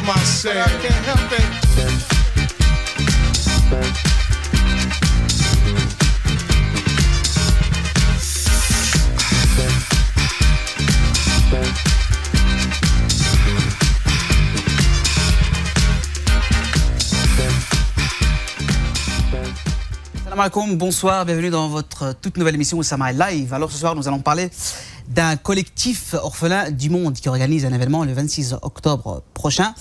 myself. I can't help it. Salam alaikum, bonsoir, bienvenue dans votre toute nouvelle émission Oussama Live. Alors ce soir nous allons parler d'un collectif orphelin du monde qui organise un événement le 26 octobre prochain.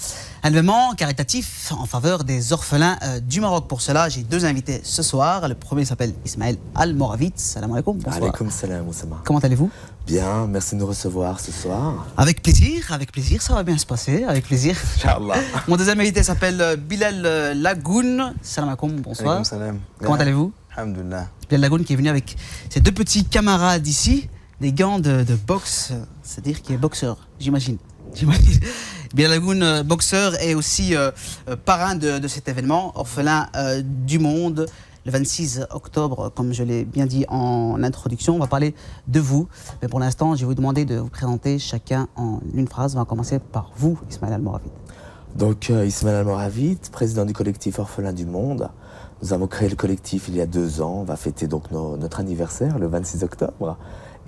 Un événement caritatif en faveur des orphelins du Maroc. Pour cela, j'ai deux invités ce soir. Le premier s'appelle Ismaël Al-Moravit. Salam alaikum, bonsoir. Alaikum salam, Oussama. Comment allez-vous? Bien, merci de nous recevoir ce soir. Avec plaisir, ça va bien se passer, avec plaisir. Inch'Allah. Mon deuxième invité s'appelle Bilal Lagoun. Salam alaikum, bonsoir. Alaikum salam. Comment allez-vous? Alhamdulillah. Bilal Lagoun qui est venu avec ses deux petits camarades ici, des gants de boxe, c'est-à-dire qu'il est boxeur, j'imagine. Bilal Lagoun, boxeur, et aussi parrain de cet événement, orphelin du monde, le 26 octobre, comme je l'ai bien dit en introduction. On va parler de vous, mais pour l'instant, je vais vous demander de vous présenter chacun en une phrase. On va commencer par vous, Ismaël Al-Moravit. Donc, Ismaël Al-Moravit, président du collectif Orphelin du Monde. Nous avons créé le collectif il y a 2 ans. On va fêter donc notre anniversaire le 26 octobre.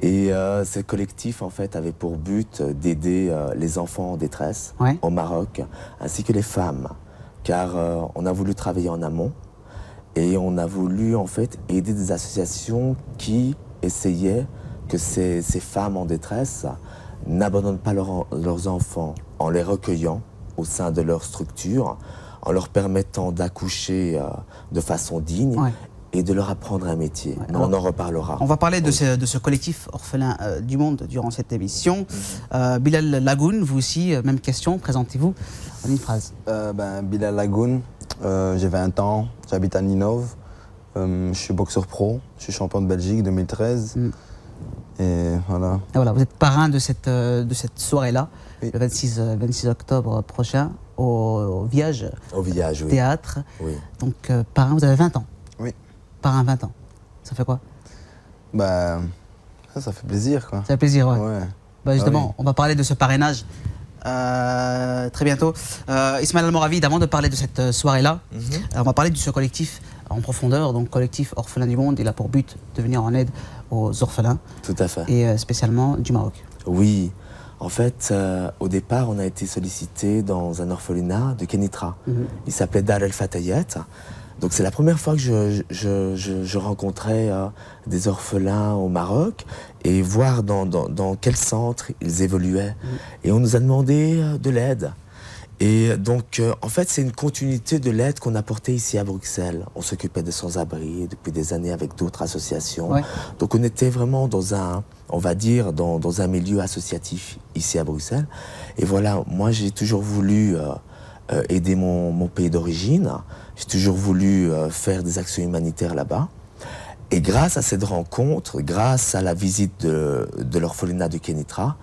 Et ce collectif, en fait, avait pour but d'aider les enfants en détresse au Maroc, ainsi que les femmes. Car on a voulu travailler en amont et on a voulu, en fait, aider des associations qui essayaient que ces femmes en détresse n'abandonnent pas leurs enfants en les recueillant au sein de leur structure, en leur permettant d'accoucher de façon digne et de leur apprendre un métier. Mais on en reparlera. On va parler de ce collectif orphelin du monde durant cette émission. Bilal Lagoun, vous aussi, même question, présentez-vous en une phrase. Bilal Lagoun, j'ai 20 ans, j'habite à Ninove, je suis boxeur pro, je suis champion de Belgique 2013. Et voilà. Et voilà, vous êtes parrain de cette soirée-là, le 26 octobre prochain, au Viage, Théâtre. Oui. Donc, parrain, vous avez 20 ans. Oui. Parrain 20 ans. Ça fait quoi? Ça fait plaisir, quoi. Ça fait plaisir, ouais. Justement, oui. on va parler de ce parrainage très bientôt. Ismaël Al-Moravit, avant de parler de cette soirée-là, on va parler de ce collectif en profondeur. Donc, collectif Orphelin du Monde, il a pour but de venir en aide aux orphelins. Tout à fait. Et spécialement du Maroc. Oui. En fait, au départ, on a été sollicité dans un orphelinat de Kenitra. Il s'appelait Dar el-Fatayat. Donc c'est la première fois que je rencontrais des orphelins au Maroc et voir dans quel centre ils évoluaient. Et on nous a demandé de l'aide. Et donc, en fait, c'est une continuité de l'aide qu'on apportait ici à Bruxelles. On s'occupait des sans-abri depuis des années avec d'autres associations. Donc on était vraiment dans un milieu associatif ici à Bruxelles. Et voilà, moi j'ai toujours voulu aider mon pays d'origine. J'ai toujours voulu faire des actions humanitaires là-bas. Et grâce à cette rencontre, grâce à la visite de l'orphelinat de Kenitra,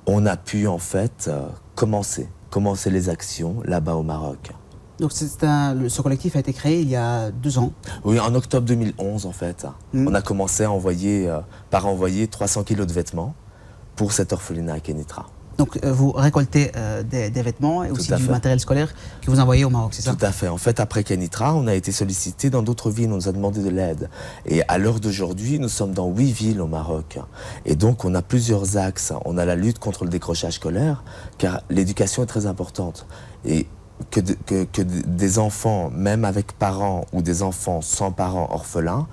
on a pu en fait commencer les actions là-bas au Maroc. Donc ce collectif a été créé il y a 2 ans. Oui, en octobre 2011 en fait. On a commencé à envoyer 300 kilos de vêtements pour cet orphelinat à Kenitra. Donc vous récoltez des vêtements et aussi du matériel scolaire que vous envoyez au Maroc, c'est ça? Tout à fait. En fait, après Kenitra, on a été sollicité dans d'autres villes, on nous a demandé de l'aide. Et à l'heure d'aujourd'hui, nous sommes dans 8 villes au Maroc. Et donc, on a plusieurs axes. On a la lutte contre le décrochage scolaire, car l'éducation est très importante. Et que des enfants, même avec parents, ou des enfants sans parents orphelins,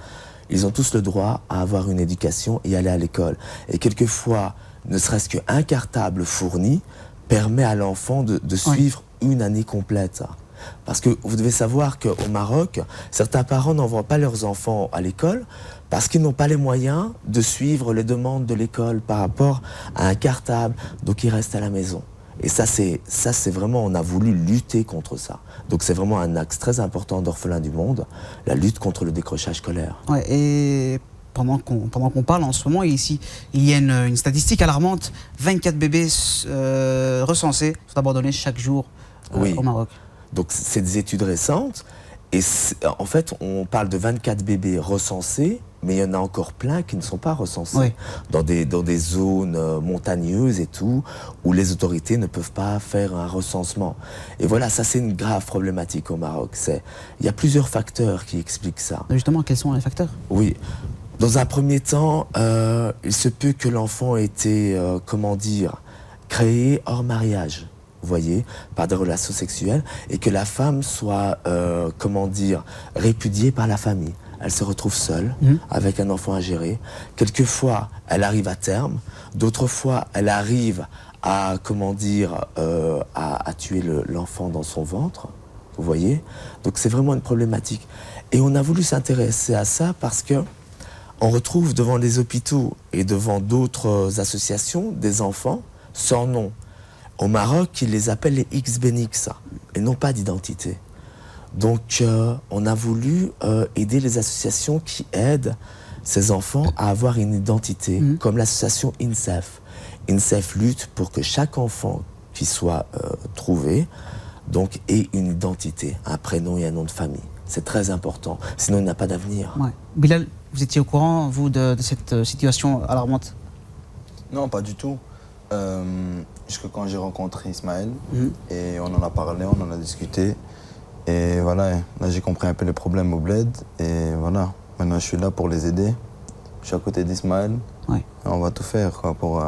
ils ont tous le droit à avoir une éducation et aller à l'école. Et quelquefois, ne serait-ce qu'un cartable fourni permet à l'enfant de suivre une année complète. Parce que vous devez savoir qu'au Maroc, certains parents n'envoient pas leurs enfants à l'école parce qu'ils n'ont pas les moyens de suivre les demandes de l'école par rapport à un cartable, donc ils restent à la maison. Et ça c'est vraiment, on a voulu lutter contre ça. Donc c'est vraiment un axe très important d'Orphelins du Monde, la lutte contre le décrochage scolaire. Ouais, et pendant qu'on parle en ce moment, ici, il y a une statistique alarmante. 24 bébés recensés sont abandonnés chaque jour au Maroc. Donc c'est des études récentes. Et en fait, on parle de 24 bébés recensés, mais il y en a encore plein qui ne sont pas recensés. Oui. Dans des zones montagneuses et tout, où les autorités ne peuvent pas faire un recensement. Et voilà, ça c'est une grave problématique au Maroc. Il y a plusieurs facteurs qui expliquent ça. Justement, quels sont les facteurs? Oui. Dans un premier temps, il se peut que l'enfant ait été, créé hors mariage, vous voyez, par des relations sexuelles, et que la femme soit, répudiée par la famille. Elle se retrouve seule, avec un enfant à gérer. Quelquefois, elle arrive à terme. D'autres fois, elle arrive à, à tuer l'enfant dans son ventre, vous voyez. Donc c'est vraiment une problématique. Et on a voulu s'intéresser à ça parce que on retrouve devant les hôpitaux et devant d'autres associations des enfants sans nom. Au Maroc, ils les appellent les X-Benix. Ils n'ont pas d'identité. Donc, on a voulu aider les associations qui aident ces enfants à avoir une identité, comme l'association INSEF. INSEF lutte pour que chaque enfant qui soit trouvé donc, ait une identité, un prénom et un nom de famille. C'est très important, sinon il n'a pas d'avenir. Ouais. Bilal, vous étiez au courant, vous, de cette situation alarmante? Non, pas du tout. Jusque quand j'ai rencontré Ismaël, et on en a parlé, on en a discuté. Et voilà, là j'ai compris un peu les problèmes au bled. Et voilà, maintenant je suis là pour les aider. Je suis à côté d'Ismaël. Ouais. Et on va tout faire quoi, pour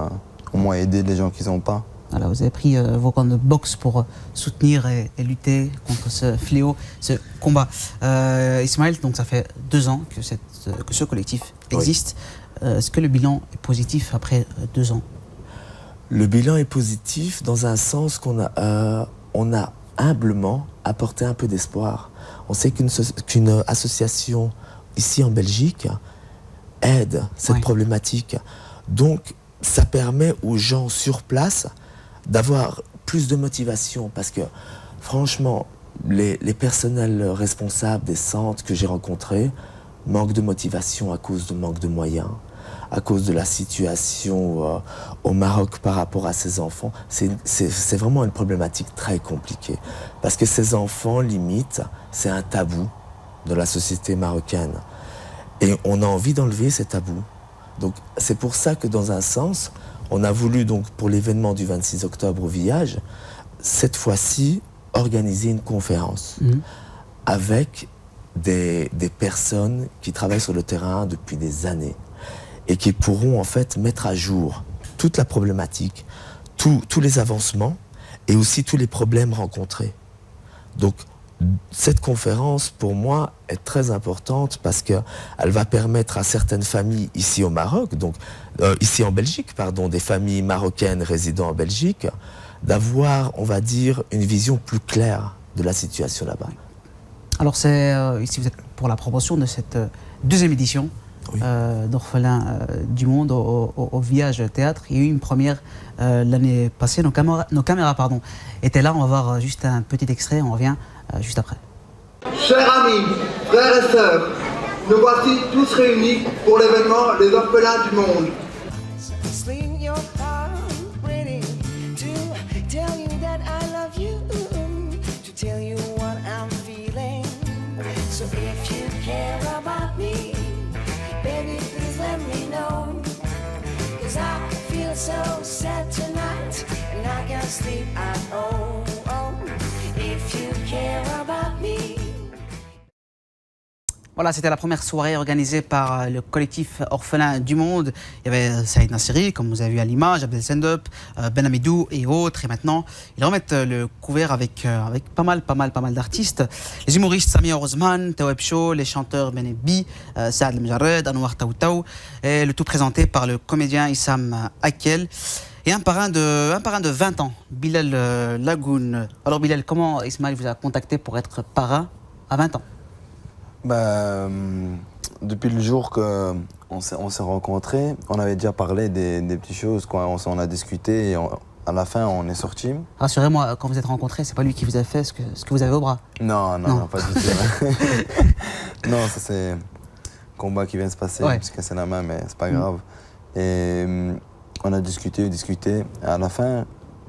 au moins aider les gens qui n'ont pas. Voilà, vous avez pris vos gants de boxe pour soutenir et lutter contre ce fléau, ce combat. Ismaël, donc ça fait 2 ans que ce collectif existe. Oui. Est-ce que le bilan est positif après 2 ans? Le bilan est positif dans un sens qu'on a humblement apporté un peu d'espoir. On sait qu'une association ici en Belgique aide cette problématique. Donc, ça permet aux gens sur place d'avoir plus de motivation parce que, franchement, les personnels responsables des centres que j'ai rencontrés manquent de motivation à cause de manque de moyens, à cause de la situation au Maroc par rapport à ces enfants. C'est vraiment une problématique très compliquée parce que ces enfants, limite, c'est un tabou de la société marocaine. Et on a envie d'enlever ces tabous. Donc, c'est pour ça que, dans un sens, on a voulu, donc, pour l'événement du 26 octobre au Village, cette fois-ci, organiser une conférence avec des personnes qui travaillent sur le terrain depuis des années et qui pourront, en fait, mettre à jour toute la problématique, tous les avancements et aussi tous les problèmes rencontrés. Donc, cette conférence, pour moi, est très importante parce qu'elle va permettre à certaines familles ici au Maroc, donc ici en Belgique, pardon, des familles marocaines résidant en Belgique, d'avoir, on va dire, une vision plus claire de la situation là-bas. Alors, ici, vous êtes pour la promotion de cette 2e édition d'Orphelins du Monde au Village Théâtre. Il y a eu une première l'année passée. Nos caméras étaient là. On va voir juste un petit extrait. On revient juste après. Chers amis, frères et sœurs, nous voici tous réunis pour l'événement Les Orphelins du Monde. So sad tonight, and I can't sleep at home. If you care about me. Voilà, c'était la première soirée organisée par le collectif Orphelins du Monde. Il y avait Saïd Nasseri, comme vous avez vu à l'image, Abdel Sendop, Ben Amidou et autres. Et maintenant, ils remettent le couvert avec pas mal d'artistes. Les humoristes Samia Osman, Taweb Show, les chanteurs Benebi, Saad El Mjared, Anouar Taoutaou, et le tout présenté par le comédien Issam Akel. Et un parrain de 20 ans, Bilal Lagoun. Alors Bilal, comment Ismaël vous a contacté pour être parrain à 20 ans? Depuis le jour qu'on s'est rencontrés, on avait déjà parlé des petites choses, quoi. On a discuté et à la fin on est sortis. Rassurez-moi, quand vous êtes rencontrés, c'est pas lui qui vous a fait ce que vous avez au bras? Non, pas du tout. Non, ça c'est un combat qui vient de se passer, je me suis cassé la main, mais c'est pas grave. Et on a discuté. Et à la fin,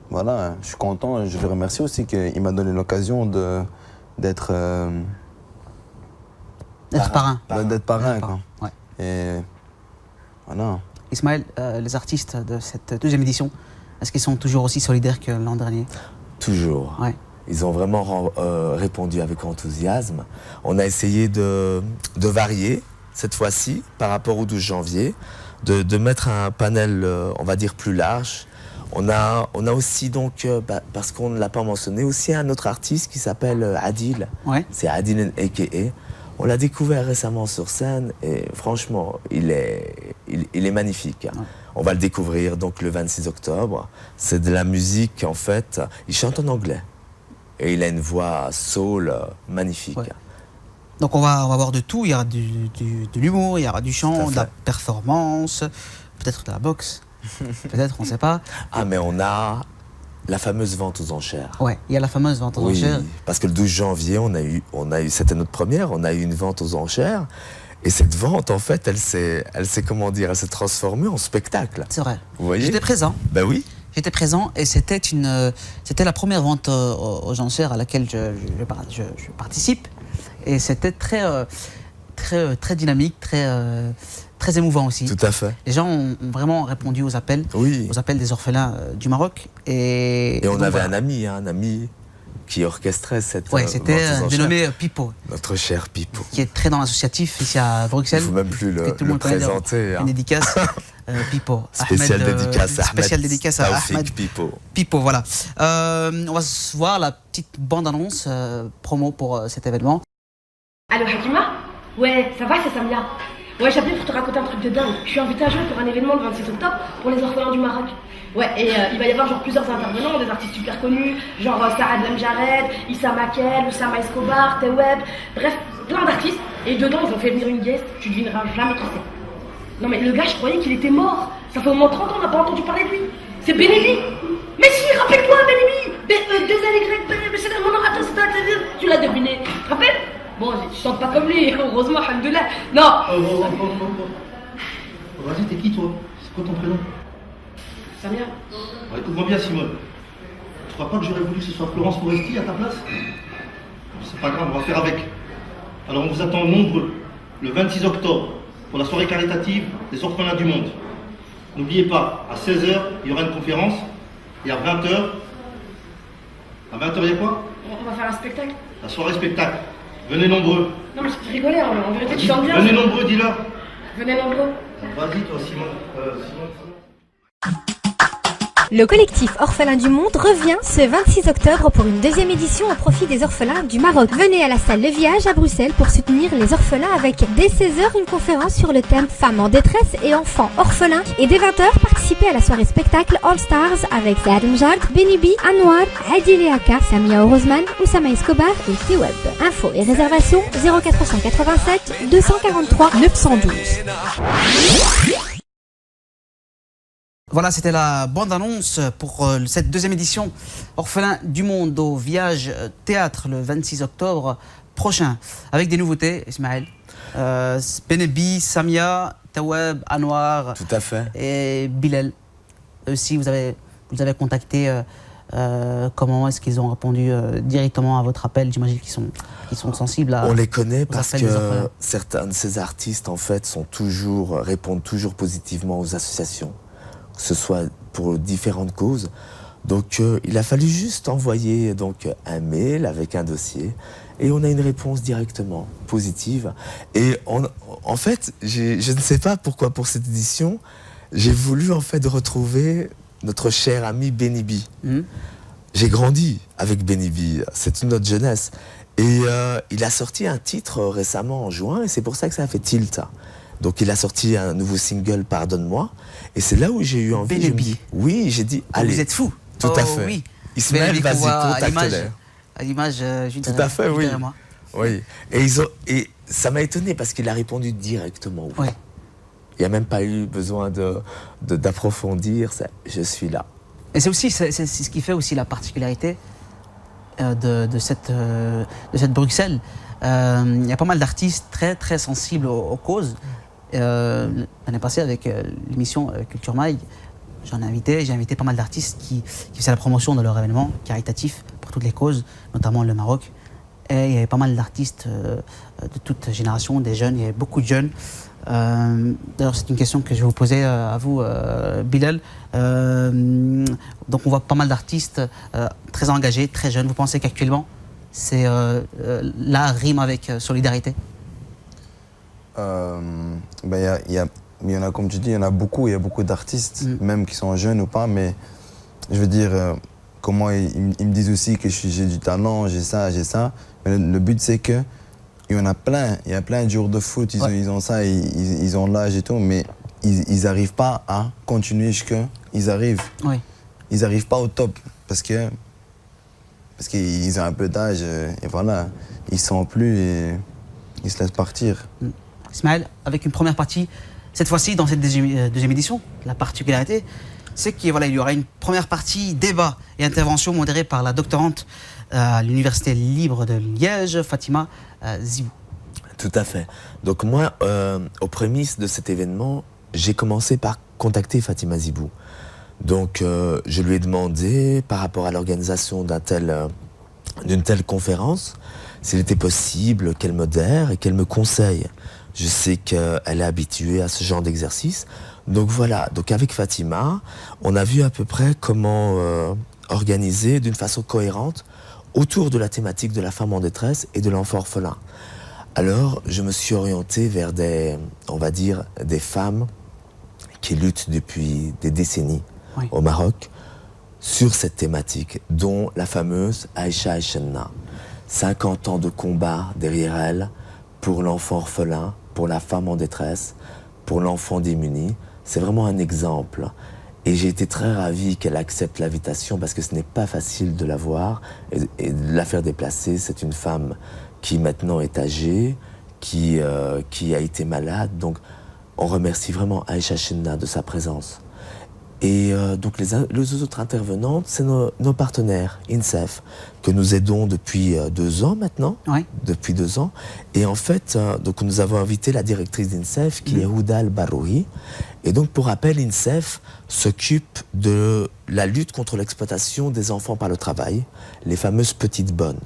voilà, je suis content. Je le remercie aussi qu'il m'a donné l'occasion d'être parrain. D'être parrain, quoi. Ouais. Et voilà. Ismaël, les artistes de cette deuxième édition, est-ce qu'ils sont toujours aussi solidaires que l'an dernier? Toujours. Ouais. Ils ont vraiment répondu avec enthousiasme. On a essayé de varier cette fois-ci par rapport au 12 janvier, de mettre un panel, on va dire, plus large. On a aussi donc, parce qu'on ne l'a pas mentionné, aussi un autre artiste qui s'appelle Adil. Ouais. C'est Adil a.k.a. On l'a découvert récemment sur scène et franchement, il est magnifique. Ouais. On va le découvrir donc le 26 octobre. C'est de la musique en fait. Il chante en anglais et il a une voix soul magnifique. Ouais. Donc on va voir de tout. Il y aura de l'humour, il y aura du chant, de la performance, peut-être de la boxe. Peut-être, on ne sait pas. Ah, mais on a la fameuse vente aux enchères. Ouais, il y a la fameuse vente aux enchères. Parce que le 12 janvier, on a eu, c'était notre première, on a eu une vente aux enchères. Et cette vente, en fait, elle s'est transformée en spectacle. C'est vrai. Vous voyez ? J'étais présent. Ben oui. J'étais présent et c'était la première vente aux enchères à laquelle je participe. Et c'était très dynamique, très émouvant aussi. Tout à fait. Les gens ont vraiment répondu aux appels des orphelins du Maroc. Et on avait un ami qui orchestrait cette ouais, c'était dénommé Pipo. Notre cher Pipo. Qui est très dans l'associatif ici à Bruxelles. Il ne faut même plus le présenter. Une dédicace, Pipo. Spéciale dédicace à Ahmed Pipo. Pipo, voilà. On va voir la petite bande-annonce promo pour cet événement. Allô Hakima? Ouais, ça va, c'est Samia. Ouais, j'appelais pour te raconter un truc de dingue. Je suis invitée à jouer pour un événement le 26 octobre pour les orphelins du Maroc. Ouais, et il va y avoir genre plusieurs intervenants, des artistes super connus, genre Saad Lemjared, Issa Makel, Oussama Escobar, Teweb, bref, plein d'artistes. Et dedans, ils ont fait venir une guest, tu devineras jamais qui c'est. Non mais le gars, je croyais qu'il était mort. Ça fait au moins 30 ans, on n'a pas entendu parler de lui. C'est Benébi. Mais si, rappelle-toi, Benébi. C'est mon orateur, tu l'as deviné. Tu te rappelles? Bon, tu chantes pas comme lui, heureusement, alhamdoulilah. Non. Vas-y, t'es qui toi? C'est quoi ton prénom? Samia. Ouais, écoute-moi bien, Simone. Tu crois pas que j'aurais voulu que ce soit Florence Foresti à ta place? C'est pas grave, on va faire avec. Alors on vous attend nombreux, le 26 octobre, pour la soirée caritative des orphelins du monde. N'oubliez pas, à 16h, il y aura une conférence, et à 20h... À 20h, il y a quoi? On va faire un spectacle. La soirée spectacle. Venez nombreux. Non mais je rigolais, en vérité tu chantes bien. Venez nombreux, dis-leur. Venez nombreux. Vas-y toi Simon. Le collectif Orphelins du Monde revient ce 26 octobre pour une deuxième édition au profit des orphelins du Maroc. Venez à la salle Le Village à Bruxelles pour soutenir les orphelins avec dès 16h une conférence sur le thème Femmes en détresse et enfants orphelins. Et dès 20h, participez à la soirée spectacle All Stars avec Saad Lemjared, Benébi, Anwar, Adil Aka, Samia Orozman, Oussama Escobar et Teweb. Infos et réservations 0487 243 912. Voilà, c'était la bande-annonce pour cette deuxième édition Orphelins du Monde au Village Théâtre le 26 octobre prochain. Avec des nouveautés, Ismaël. Benébi, Samia, Teweb, Anwar. Tout à fait. Et Bilal. Aussi, vous avez contacté. Comment est-ce qu'ils ont répondu directement à votre appel? J'imagine qu'ils sont sensibles à... On les connaît parce que certains de ces artistes, en fait, répondent toujours positivement aux associations, que ce soit pour différentes causes. Donc, il a fallu juste envoyer un mail avec un dossier et on a une réponse directement positive. Et en fait, je ne sais pas pourquoi pour cette édition, j'ai voulu en fait retrouver notre cher ami Benébi. J'ai grandi avec Benébi, c'est toute notre jeunesse. Et il a sorti un titre récemment en juin et c'est pour ça que ça a fait tilt. Donc il a sorti un nouveau single, Pardonne-moi. Et c'est là où j'ai eu envie. Benébi. Oui, j'ai dit, allez. Vous êtes fou. Tout à fait. Oui. Ismaël, vas-y, contacte-les. À l'image, tout à fait, oui. Moi. Oui. Et ça m'a étonné parce qu'il a répondu directement. Oui. Ouais. Il n'y a même pas eu besoin d'approfondir. Je suis là. Et c'est ce qui fait aussi la particularité de cette Bruxelles. Il y a pas mal d'artistes très très sensibles aux causes. L'année passée avec l'émission Culture Mag, j'ai invité pas mal d'artistes qui faisaient la promotion de leur événement caritatif pour toutes les causes, notamment le Maroc. Et il y avait pas mal d'artistes de toute génération, des jeunes, il y avait beaucoup de jeunes D'ailleurs, c'est une question que je vais vous poser à vous, Bilal. Donc, on voit pas mal d'artistes très engagés, très jeunes. Vous pensez qu'actuellement, l'art rime avec solidarité? Il y en a, comme tu dis, il y en a beaucoup. Il y a beaucoup d'artistes, même qui sont jeunes ou pas. Mais je veux dire, comment ils me disent aussi que j'ai du talent, j'ai ça. Mais le but, c'est que il y en a plein. Il y a plein de joueurs de foot, ils ont ça, ils ont l'âge et tout. Mais ils n'arrivent pas à continuer jusqu'à ils arrivent. Oui. Ils n'arrivent pas au top parce qu'ils ont un peu d'âge et voilà, ils sont plus et ils se laissent partir. Ismaël, avec une première partie, cette fois-ci dans cette deuxième édition, la particularité, c'est qu'il y aura une première partie débat et intervention modérée par la doctorante à l'Université libre de Liège, Fatima Zibou. Tout à fait. Donc moi, aux prémices de cet événement, j'ai commencé par contacter Fatima Zibou. Donc je lui ai demandé, par rapport à l'organisation d'une telle conférence, s'il était possible qu'elle modère et qu'elle me conseille. Je sais qu'elle est habituée à ce genre d'exercice. Donc voilà, donc avec Fatima, on a vu à peu près comment organiser d'une façon cohérente autour de la thématique de la femme en détresse et de l'enfant orphelin. Alors, je me suis orienté vers des femmes qui luttent depuis des décennies au Maroc sur cette thématique, dont la fameuse Aïcha Aïchenna. 50 ans de combat derrière elle pour l'enfant orphelin, pour la femme en détresse, pour l'enfant démuni. C'est vraiment un exemple. Et j'ai été très ravi qu'elle accepte l'invitation parce que ce n'est pas facile de la voir et de la faire déplacer. C'est une femme qui maintenant est âgée, qui a été malade. Donc on remercie vraiment Aïcha Aïchenna de sa présence. Et donc les autres intervenantes, c'est nos partenaires, INSEF, que nous aidons depuis 2 ans maintenant. Oui. Depuis 2 ans. Et en fait, donc nous avons invité la directrice d'INSEF, qui est Houda Al-Baroui. Et donc, pour rappel, INSEF s'occupe de la lutte contre l'exploitation des enfants par le travail, les fameuses petites bonnes,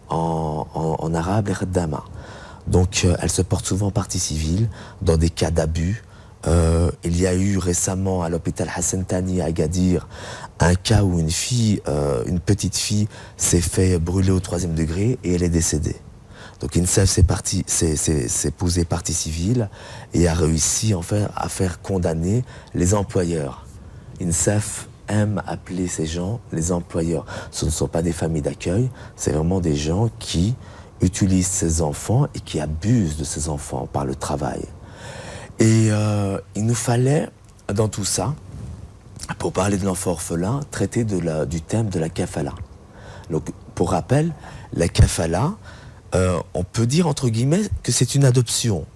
en arabe, les khaddama. Donc, elle se porte souvent partie civile dans des cas d'abus. Il y a eu récemment à l'hôpital Hassan Thani à Agadir un cas où une petite fille s'est fait brûler au 3e degré et elle est décédée. Donc INSEF s'est posé partie civile et a réussi en fait à faire condamner les employeurs. INSEF aime appeler ces gens les employeurs. Ce ne sont pas des familles d'accueil, c'est vraiment des gens qui utilisent ces enfants et qui abusent de ces enfants par le travail. Et il nous fallait, dans tout ça, pour parler de l'enfant orphelin, traiter du thème de la kafala. Donc, pour rappel, la kafala, on peut dire, entre guillemets, que c'est une adoption.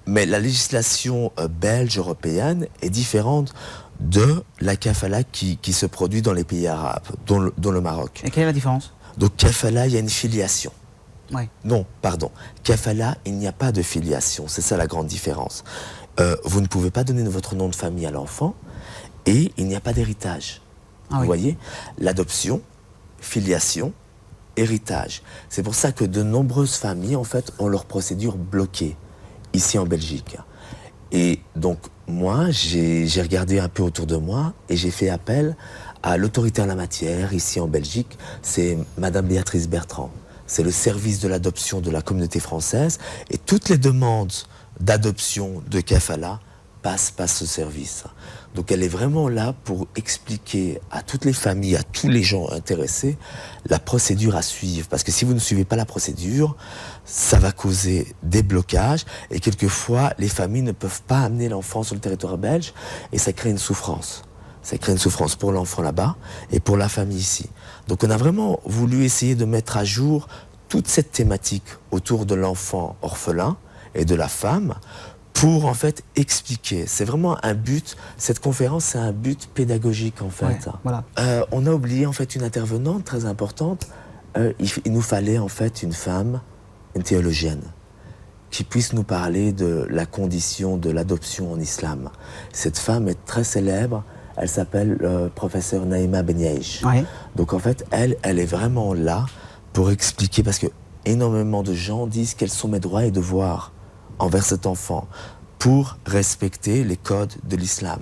Mais la législation belge, européenne, est différente de la kafala qui se produit dans les pays arabes, dont le Maroc. Et quelle est la différence? Donc, kafala, il y a une filiation. Ouais. Non, pardon. Kafala, il n'y a pas de filiation. C'est ça la grande différence. Vous ne pouvez pas donner votre nom de famille à l'enfant et il n'y a pas d'héritage. Vous voyez? L'adoption, filiation, héritage. C'est pour ça que de nombreuses familles, en fait, ont leur procédure bloquée, ici en Belgique. Et donc, moi, j'ai regardé un peu autour de moi et j'ai fait appel à l'autorité en la matière, ici en Belgique. C'est Madame Béatrice Bertrand. C'est le service de l'adoption de la communauté française et toutes les demandes d'adoption de kafala passe ce service. Donc elle est vraiment là pour expliquer à toutes les familles, à tous les gens intéressés, la procédure à suivre. Parce que si vous ne suivez pas la procédure, ça va causer des blocages et quelquefois les familles ne peuvent pas amener l'enfant sur le territoire belge et ça crée une souffrance. Ça crée une souffrance pour l'enfant là-bas et pour la famille ici. Donc on a vraiment voulu essayer de mettre à jour toute cette thématique autour de l'enfant orphelin et de la femme pour en fait expliquer. C'est vraiment un but, cette conférence c'est un but pédagogique en fait. Ouais, voilà. On a oublié en fait une intervenante très importante. Il nous fallait en fait une femme, une théologienne, qui puisse nous parler de la condition de l'adoption en islam. Cette femme est très célèbre, elle s'appelle professeure Naïma Benyaïch. Ouais. Donc en fait elle est vraiment là pour expliquer, parce que énormément de gens disent quels sont mes droits et devoirs envers cet enfant. pour respecter les codes de l'islam.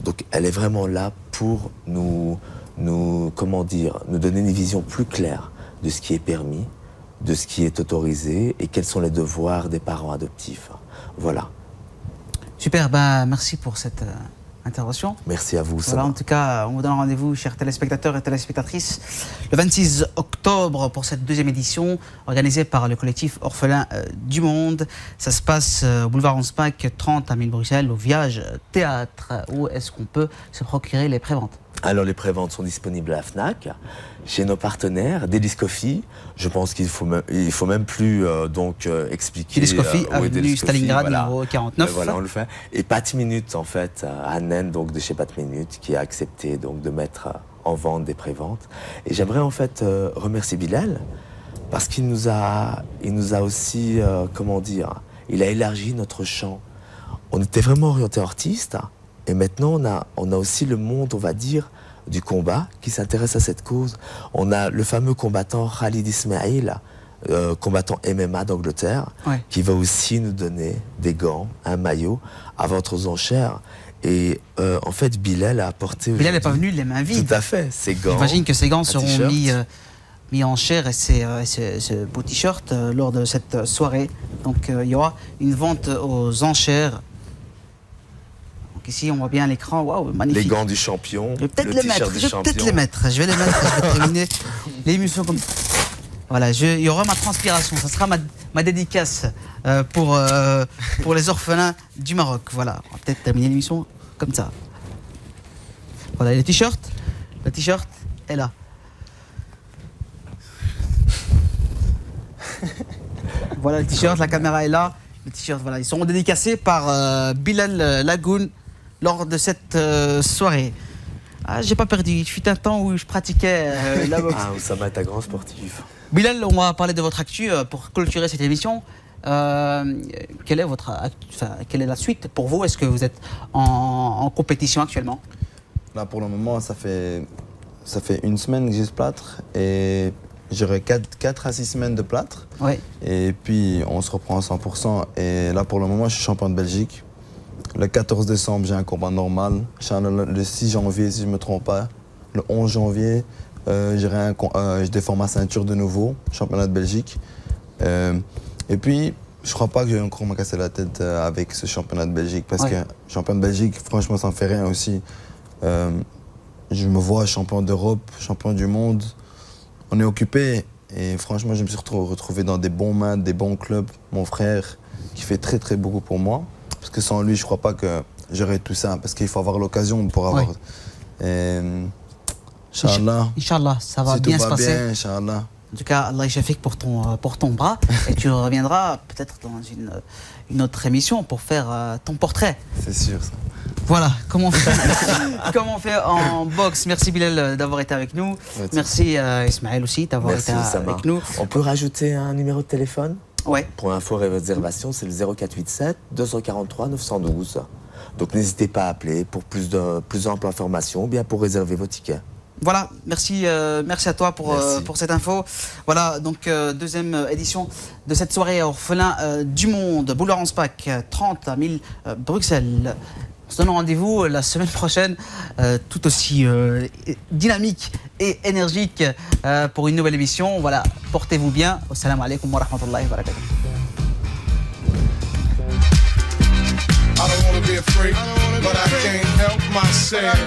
Donc elle est vraiment là pour nous donner une vision plus claire de ce qui est permis, de ce qui est autorisé et quels sont les devoirs des parents adoptifs. Voilà. Super, merci pour cette intervention. Merci à vous. Voilà, en tout cas, on vous donne rendez-vous, chers téléspectateurs et téléspectatrices, le 26 octobre pour cette deuxième édition organisée par le collectif Orphelins du Monde. Ça se passe au boulevard Anspach, 30 à 1000 Bruxelles, au Viage Théâtre. Où est-ce qu'on peut se procurer les préventes? Alors les préventes sont disponibles à la FNAC, chez nos partenaires, Délice Coffee. Je pense qu'il faut même plus expliquer. Délice Coffee, avenue Stalingrad, numéro 49. Voilà, on le fait. Et Pat Minute, en fait, à Nennes, donc de chez Pat Minute, qui a accepté donc de mettre en vente des préventes. Et j'aimerais en fait remercier Bilal, parce qu'il nous a aussi, il a élargi notre champ. On était vraiment orienté artiste. Et maintenant, on a aussi le monde, on va dire, du combat qui s'intéresse à cette cause. On a le fameux combattant Khalid Ismail, combattant MMA d'Angleterre, qui va aussi nous donner des gants, un maillot à votre enchère. Et en fait, Bilal a apporté... Bilal n'est pas venu les mains vides. Tout à fait, ces gants. J'imagine que ces gants seront mis en chair et ce beau t-shirt lors de cette soirée. Donc il y aura une vente aux enchères. Ici, on voit bien l'écran. Waouh, magnifique. Les gants du champion. Je vais peut-être les mettre. Je vais terminer l'émission comme. Voilà, il y aura ma transpiration. Ça sera ma dédicace pour les orphelins du Maroc. Voilà, on va peut-être terminer l'émission comme ça. Voilà, le t-shirt est là. Voilà le t-shirt, la caméra est là. Le t-shirt, voilà, ils seront dédicacés par Bilal Lagoun lors de cette soirée. J'ai pas perdu. Il fut un temps où je pratiquais la boxe. Oussama est un grand sportif. Bilal, on va parler de votre actu pour clôturer cette émission. Quelle est la suite pour vous? Est-ce que vous êtes en compétition actuellement? Là, pour le moment, ça fait une semaine que j'ai ce plâtre et j'aurai 4 à 6 semaines de plâtre. Ouais. Et puis, on se reprend à 100%. Et là, pour le moment, je suis champion de Belgique. Le 14 décembre, j'ai un combat normal. Le 6 janvier, si je ne me trompe pas. Le 11 janvier, je défends ma ceinture de nouveau, championnat de Belgique. Et puis, je ne crois pas que je vais encore me casser la tête avec ce championnat de Belgique. Parce que champion de Belgique, franchement, ça ne fait rien aussi. Je me vois champion d'Europe, champion du monde. On est occupé. Et franchement, je me suis retrouvé dans des bons mains, des bons clubs. Mon frère, qui fait très, très beaucoup pour moi. Parce que sans lui, je ne crois pas que j'aurais tout ça. Parce qu'il faut avoir l'occasion pour avoir... Inch'Allah. Inch'Allah, ça va bien se passer. Bien, Inch'Allah. En tout cas, Allah Yashafik pour ton bras. Et tu reviendras peut-être dans une autre émission pour faire ton portrait. C'est sûr, ça. Voilà, comment on fait en boxe. Merci Bilal d'avoir été avec nous. Merci Ismaël aussi d'avoir été avec nous. On peut rajouter un numéro de téléphone? Ouais. Pour info et réservation, c'est le 0487 243 912. Donc n'hésitez pas à appeler pour plus d'amples informations ou bien pour réserver vos tickets. Voilà, merci à toi pour cette info. Voilà, donc deuxième édition de cette soirée orphelin du monde, boulevard Anspach, 30 à 1000 Bruxelles. On se donne rendez-vous la semaine prochaine, tout aussi dynamique et énergique pour une nouvelle émission. Voilà, portez-vous bien. Assalamu alaikum wa rahmatullahi wa barakatuh. I don't wanna be a freak, but I can't help myself.